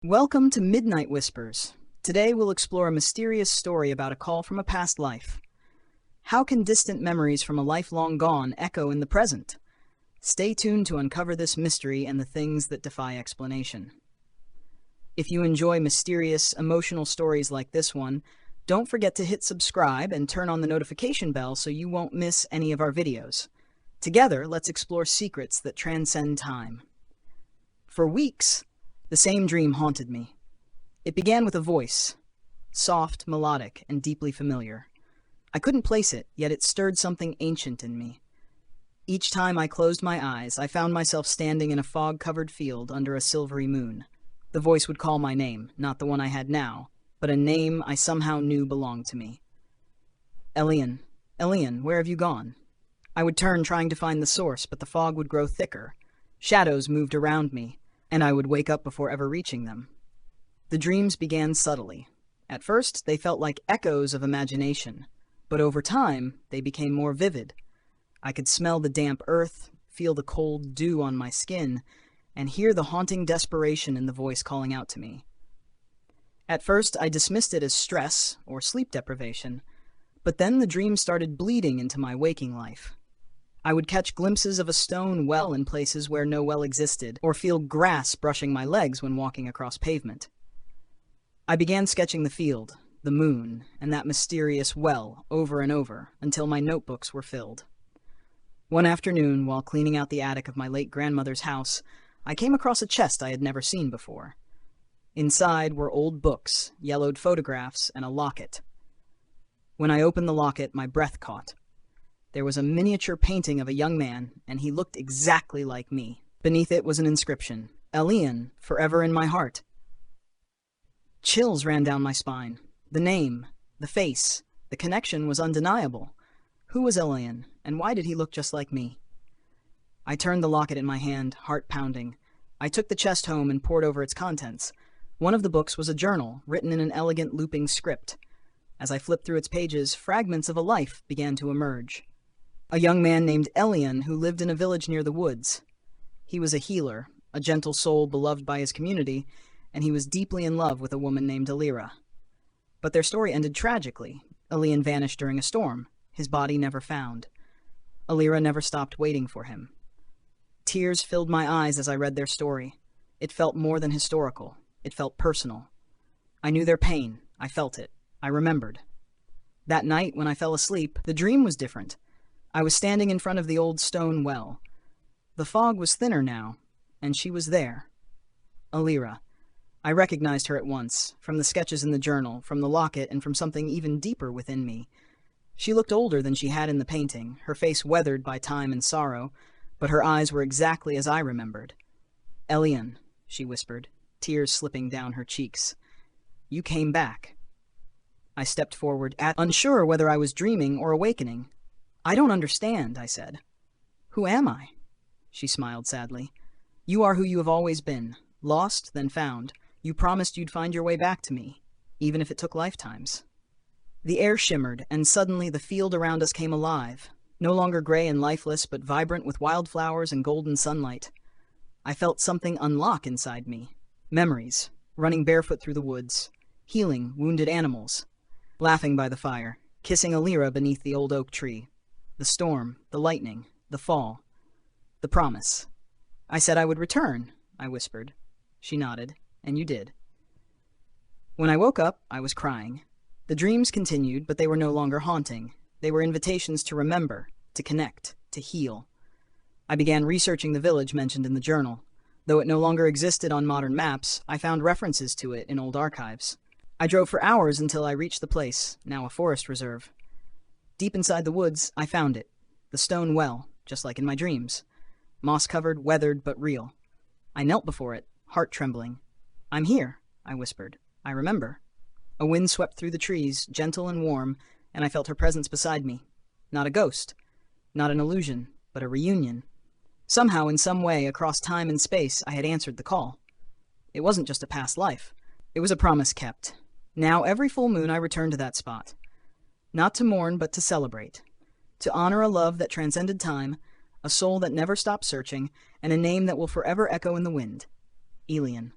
Welcome to Midnight Whispers. Today we'll explore a mysterious story about a call from a past life. How can distant memories from a life long gone echo in the present? Stay tuned to uncover this mystery and the things that defy explanation. If you enjoy mysterious, emotional stories like this one, don't forget to hit subscribe and turn on the notification bell so you won't miss any of our videos. Together, let's explore secrets that transcend time. For weeks, the same dream haunted me. It began with a voice, soft, melodic, and deeply familiar. I couldn't place it, yet it stirred something ancient in me. Each time I closed my eyes, I found myself standing in a fog-covered field under a silvery moon. The voice would call my name, not the one I had now, but a name I somehow knew belonged to me. Elian, Elian, where have you gone? I would turn trying to find the source, but the fog would grow thicker. Shadows moved around me, and I would wake up before ever reaching them. The dreams began subtly. At first, they felt like echoes of imagination, but over time, they became more vivid. I could smell the damp earth, feel the cold dew on my skin, and hear the haunting desperation in the voice calling out to me. At first, I dismissed it as stress or sleep deprivation, but then the dream started bleeding into my waking life. I would catch glimpses of a stone well in places where no well existed, or feel grass brushing my legs when walking across pavement. I began sketching the field, the moon, and that mysterious well over and over until my notebooks were filled. One afternoon, while cleaning out the attic of my late grandmother's house, I came across a chest I had never seen before. Inside were old books, yellowed photographs, and a locket. When I opened the locket, my breath caught. There was a miniature painting of a young man, and he looked exactly like me. Beneath it was an inscription, Elian, forever in my heart. Chills ran down my spine. The name, the face, the connection was undeniable. Who was Elian, and why did he look just like me? I turned the locket in my hand, heart pounding. I took the chest home and pored over its contents. One of the books was a journal, written in an elegant looping script. As I flipped through its pages, fragments of a life began to emerge. A young man named Elian who lived in a village near the woods. He was a healer, a gentle soul beloved by his community, and he was deeply in love with a woman named Alira. But their story ended tragically. Elian vanished during a storm, his body never found. Alira never stopped waiting for him. Tears filled my eyes as I read their story. It felt more than historical. It felt personal. I knew their pain. I felt it. I remembered. That night, when I fell asleep, the dream was different. I was standing in front of the old stone well. The fog was thinner now, and she was there. Alira. I recognized her at once, from the sketches in the journal, from the locket, and from something even deeper within me. She looked older than she had in the painting, her face weathered by time and sorrow, but her eyes were exactly as I remembered. Elian, she whispered, tears slipping down her cheeks. You came back. I stepped forward, unsure whether I was dreaming or awakening. I don't understand, I said. Who am I? She smiled sadly. You are who you have always been, lost, then found. You promised you'd find your way back to me, even if it took lifetimes. The air shimmered, and suddenly the field around us came alive, no longer gray and lifeless, but vibrant with wildflowers and golden sunlight. I felt something unlock inside me. Memories, running barefoot through the woods, healing wounded animals, laughing by the fire, kissing Alira beneath the old oak tree. The storm, the lightning, the fall, the promise. I said I would return, I whispered. She nodded, and you did. When I woke up, I was crying. The dreams continued, but they were no longer haunting. They were invitations to remember, to connect, to heal. I began researching the village mentioned in the journal. Though it no longer existed on modern maps, I found references to it in old archives. I drove for hours until I reached the place, now a forest reserve. Deep inside the woods, I found it. The stone well, just like in my dreams. Moss-covered, weathered, but real. I knelt before it, heart trembling. I'm here, I whispered. I remember. A wind swept through the trees, gentle and warm, and I felt her presence beside me. Not a ghost. Not an illusion, but a reunion. Somehow, in some way, across time and space, I had answered the call. It wasn't just a past life. It was a promise kept. Now, every full moon, I returned to that spot. Not to mourn, but to celebrate. To honor a love that transcended time, a soul that never stopped searching, and a name that will forever echo in the wind. Elian.